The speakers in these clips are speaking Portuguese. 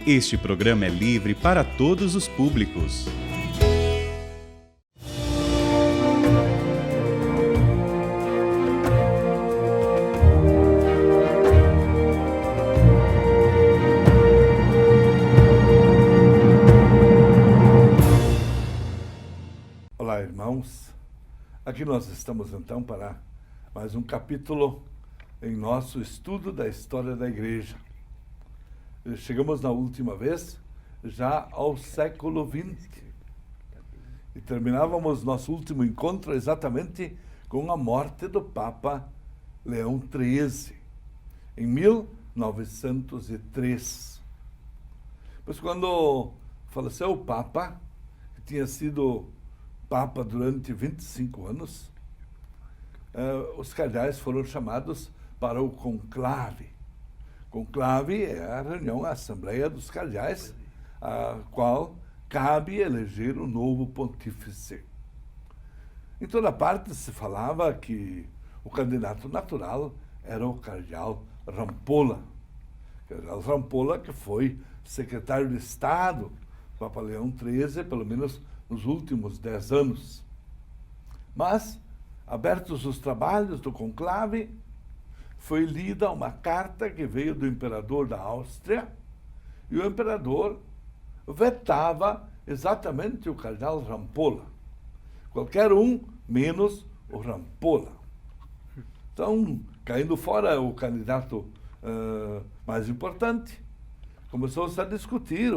Este programa é livre para todos os públicos. Olá, irmãos. Aqui nós estamos então para mais um capítulo em nosso estudo da história da Igreja. Chegamos na última vez já ao século XX e terminávamos nosso último encontro exatamente com a morte do Papa Leão XIII, em 1903. Mas quando faleceu o Papa, que tinha sido Papa durante 25 anos, os cardeais foram chamados para o conclave. Conclave é a reunião, a Assembleia dos Cardeais, a qual cabe eleger o novo pontífice. Em toda parte se falava que o candidato natural era o cardeal Rampolla. Cardeal Rampolla, que foi secretário de Estado do Papa Leão XIII, pelo menos nos últimos 10 anos. Mas, abertos os trabalhos do conclave, foi lida uma carta que veio do imperador da Áustria, e o imperador vetava exatamente o cardeal Rampolla. Qualquer um, menos o Rampolla. Então, caindo fora o candidato mais importante, começou-se a discutir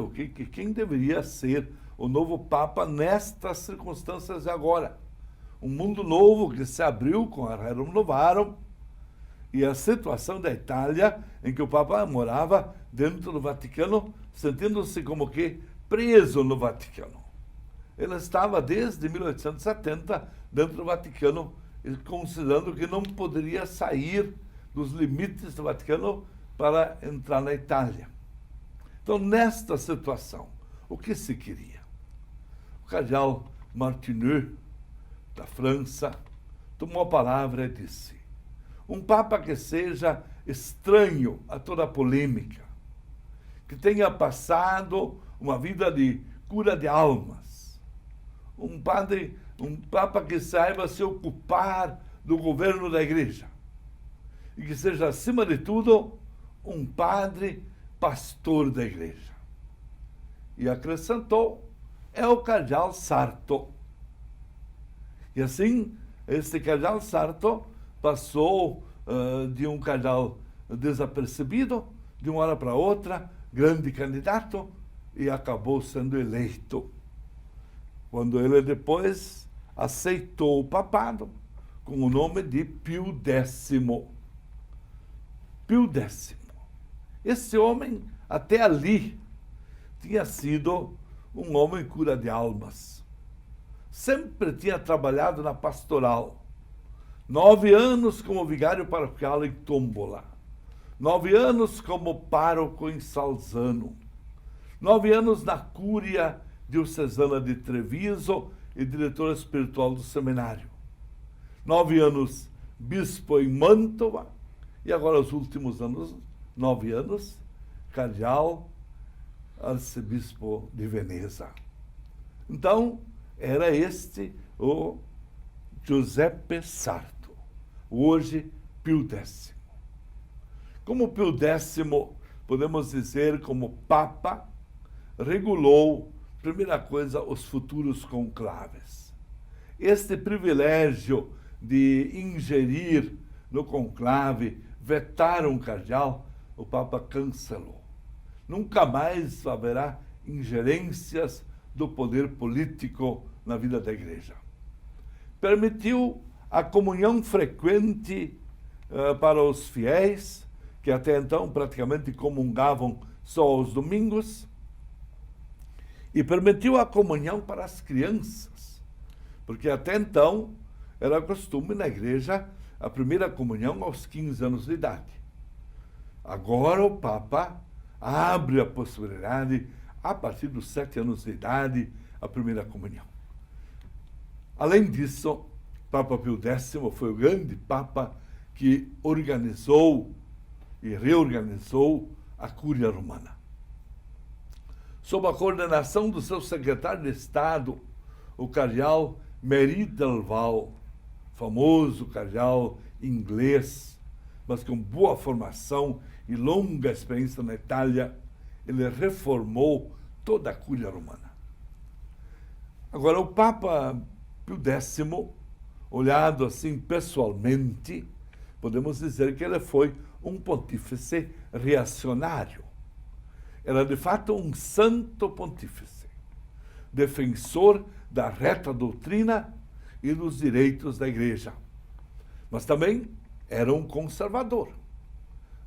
quem deveria ser o novo Papa nestas circunstâncias agora. Um mundo novo que se abriu com a Rerum Novarum, e a situação da Itália, em que o Papa morava dentro do Vaticano, sentindo-se como que preso no Vaticano. Ele estava desde 1870 dentro do Vaticano, considerando que não poderia sair dos limites do Vaticano para entrar na Itália. Então, nesta situação, o que se queria? O cardeal Martineux, da França, tomou a palavra e disse: um Papa que seja estranho a toda a polêmica, que tenha passado uma vida de cura de almas, um Papa que saiba se ocupar do governo da Igreja e que seja, acima de tudo, um padre pastor da Igreja. E acrescentou: é o cardeal Sarto. E assim, este cardeal Sarto passou de um cardeal desapercebido, de uma hora para outra, grande candidato, e acabou sendo eleito. Quando ele depois aceitou o papado com o nome de Pio X. Pio X. Esse homem, até ali, tinha sido um homem cura de almas. Sempre tinha trabalhado na pastoral. 9 anos como vigário paroquial em Tómbola, 9 anos como pároco em Salzano, 9 anos na cúria diocesana de Treviso e diretor espiritual do seminário, 9 anos bispo em Mantova e agora os últimos 9 anos, cardeal arcebispo de Veneza. Então, era este o Giuseppe Sarto, hoje Pio X. Como Pio X, podemos dizer, como Papa, regulou, primeira coisa, os futuros conclaves. Este privilégio de ingerir no conclave, vetar um cardeal, o Papa cancelou. Nunca mais haverá ingerências do poder político na vida da Igreja. Permitiu a comunhão frequente para os fiéis, que até então praticamente comungavam só aos domingos, e permitiu a comunhão para as crianças, porque até então era costume na Igreja a primeira comunhão aos 15 anos de idade. Agora o Papa abre a possibilidade, a partir dos 7 anos de idade, a primeira comunhão. Além disso, Papa Pio X foi o grande Papa que organizou e reorganizou a Cúria Romana. Sob a coordenação do seu secretário de Estado, o cardeal Méry Delval, famoso cardeal inglês, mas com boa formação e longa experiência na Itália, ele reformou toda a Cúria Romana. Agora, o Papa Pio X, olhado assim pessoalmente, podemos dizer que ele foi um pontífice reacionário. Era, de fato, um santo pontífice, defensor da reta doutrina e dos direitos da Igreja. Mas também era um conservador.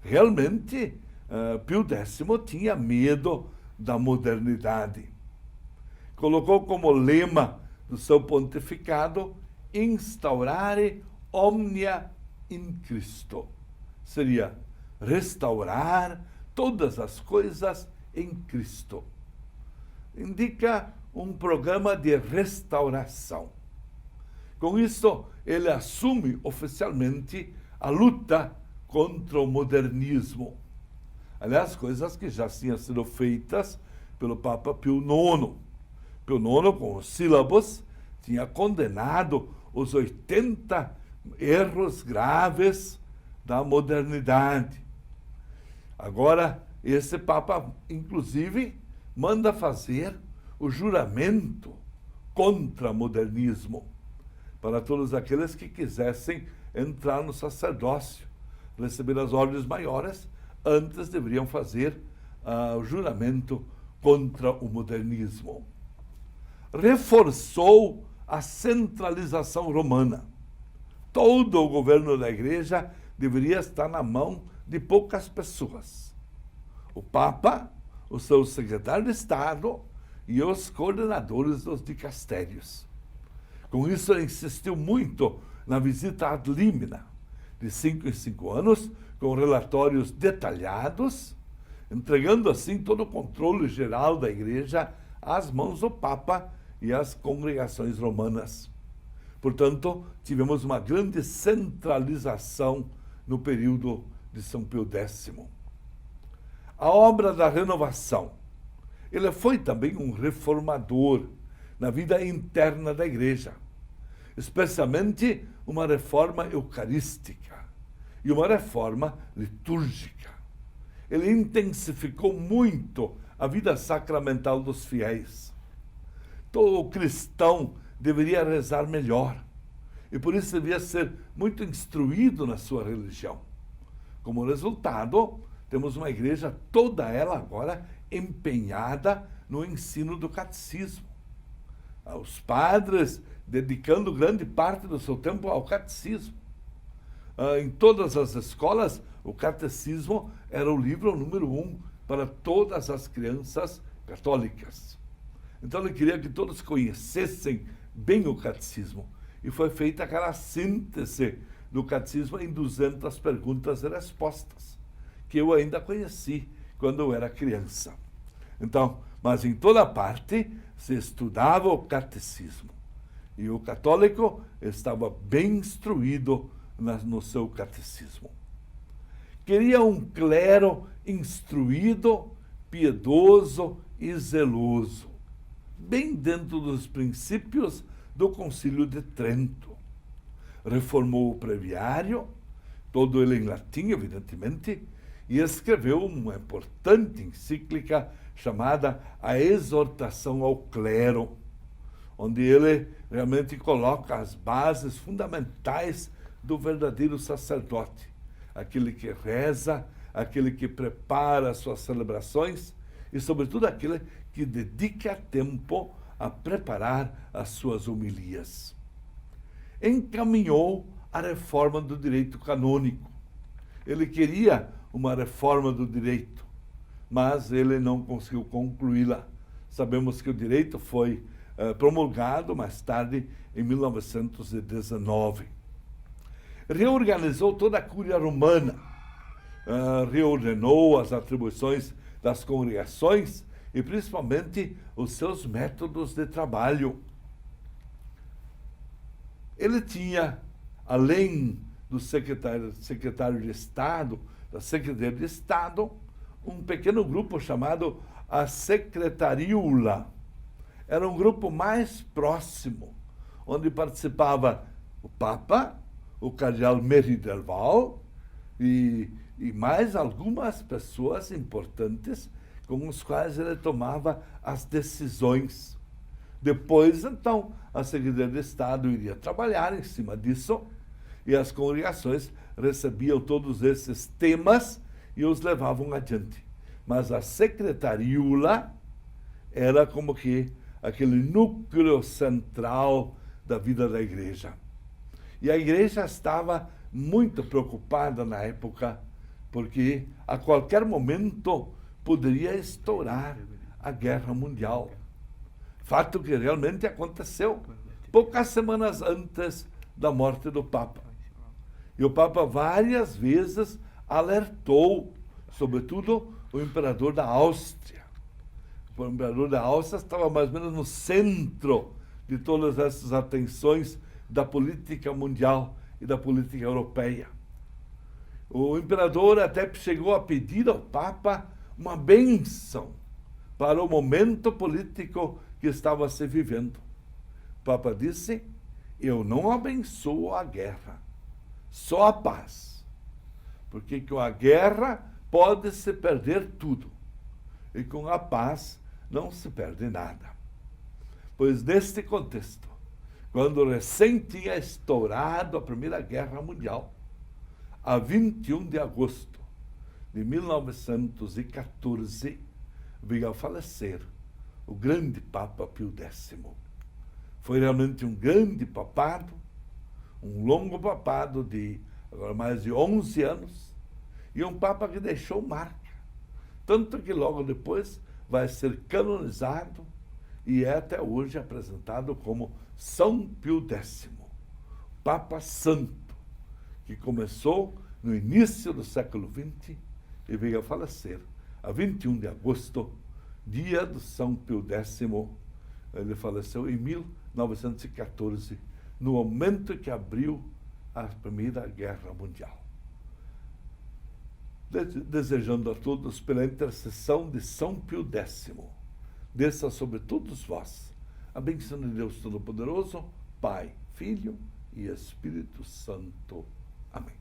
Realmente, Pio X tinha medo da modernidade. Colocou como lema do seu pontificado instaurare omnia in Cristo. Seria restaurar todas as coisas em Cristo. Indica um programa de restauração. Com isso, ele assume oficialmente a luta contra o modernismo. Aliás, coisas que já tinham sido feitas pelo Papa Pio IX. Pio IX, com os sílabos, tinha condenado os 80 erros graves da modernidade. Agora, esse Papa, inclusive, manda fazer o juramento contra o modernismo para todos aqueles que quisessem entrar no sacerdócio, receber as ordens maiores, antes deveriam fazer o juramento contra o modernismo. Reforçou a centralização romana. Todo o governo da Igreja deveria estar na mão de poucas pessoas. O Papa, o seu secretário de Estado e os coordenadores dos dicastérios. Com isso, ele insistiu muito na visita ad limina, de 5 em 5 anos, com relatórios detalhados, entregando assim todo o controle geral da Igreja às mãos do Papa e às congregações romanas. Portanto, tivemos uma grande centralização no período de São Pio X. A obra da renovação. Ele foi também um reformador na vida interna da Igreja, especialmente uma reforma eucarística e uma reforma litúrgica. Ele intensificou muito a vida sacramental dos fiéis. Todo cristão deveria rezar melhor e por isso devia ser muito instruído na sua religião. Como resultado, temos uma igreja toda ela agora empenhada no ensino do catecismo. Os padres dedicando grande parte do seu tempo ao catecismo. Em todas as escolas, o catecismo era o livro número 1 para todas as crianças católicas. Então ele queria que todos conhecessem bem o catecismo. E foi feita aquela síntese do catecismo em 200 perguntas e respostas, que eu ainda conheci quando eu era criança. Então, mas em toda parte se estudava o catecismo. E o católico estava bem instruído no seu catecismo. Queria um clero instruído, piedoso e zeloso, bem dentro dos princípios do Concílio de Trento. Reformou o breviário, todo ele em latim, evidentemente, e escreveu uma importante encíclica chamada A Exortação ao Clero, onde ele realmente coloca as bases fundamentais do verdadeiro sacerdote, aquele que reza, aquele que prepara as suas celebrações e, sobretudo, aquele que dedica tempo a preparar as suas homilias. Encaminhou a reforma do direito canônico. Ele queria uma reforma do direito, mas ele não conseguiu concluí-la. Sabemos que o direito foi promulgado mais tarde, em 1919. Reorganizou toda a Cúria Romana, reordenou as atribuições das congregações e principalmente os seus métodos de trabalho. Ele tinha, além do secretário de Estado, da Secretaria de Estado, um pequeno grupo chamado a Secretariúla. Era um grupo mais próximo, onde participava o Papa, o cardeal Meriderval e mais algumas pessoas importantes com os quais ele tomava as decisões. Depois, então, a Secretaria de Estado iria trabalhar em cima disso e as congregações recebiam todos esses temas e os levavam adiante. Mas a Secretariúla era como que aquele núcleo central da vida da igreja. E a igreja estava muito preocupada na época, porque a qualquer momento poderia estourar a Guerra Mundial. Fato que realmente aconteceu poucas semanas antes da morte do Papa. E o Papa várias vezes alertou, sobretudo o imperador da Áustria. O imperador da Áustria estava mais ou menos no centro de todas essas atenções da política mundial e da política europeia. O imperador até chegou a pedir ao Papa uma bênção para o momento político que estava se vivendo. O Papa disse: eu não abençoo a guerra, só a paz. Porque com a guerra pode-se perder tudo, e com a paz não se perde nada. Pois neste contexto, quando recém tinha estourado a Primeira Guerra Mundial, a 21 de agosto de 1914, veio a falecer o grande Papa Pio X. Foi realmente um grande papado, um longo papado de agora mais de 11 anos, e um Papa que deixou marca. Tanto que logo depois vai ser canonizado e é até hoje apresentado como São Pio X, Papa Santo, que começou no início do século XX e veio a falecer a 21 de agosto, dia do São Pio X. Ele faleceu em 1914, no momento que abriu a Primeira Guerra Mundial. Desejando a todos, pela intercessão de São Pio X, desça sobre todos vós a bênção de Deus Todo-Poderoso, Pai, Filho e Espírito Santo. Amém.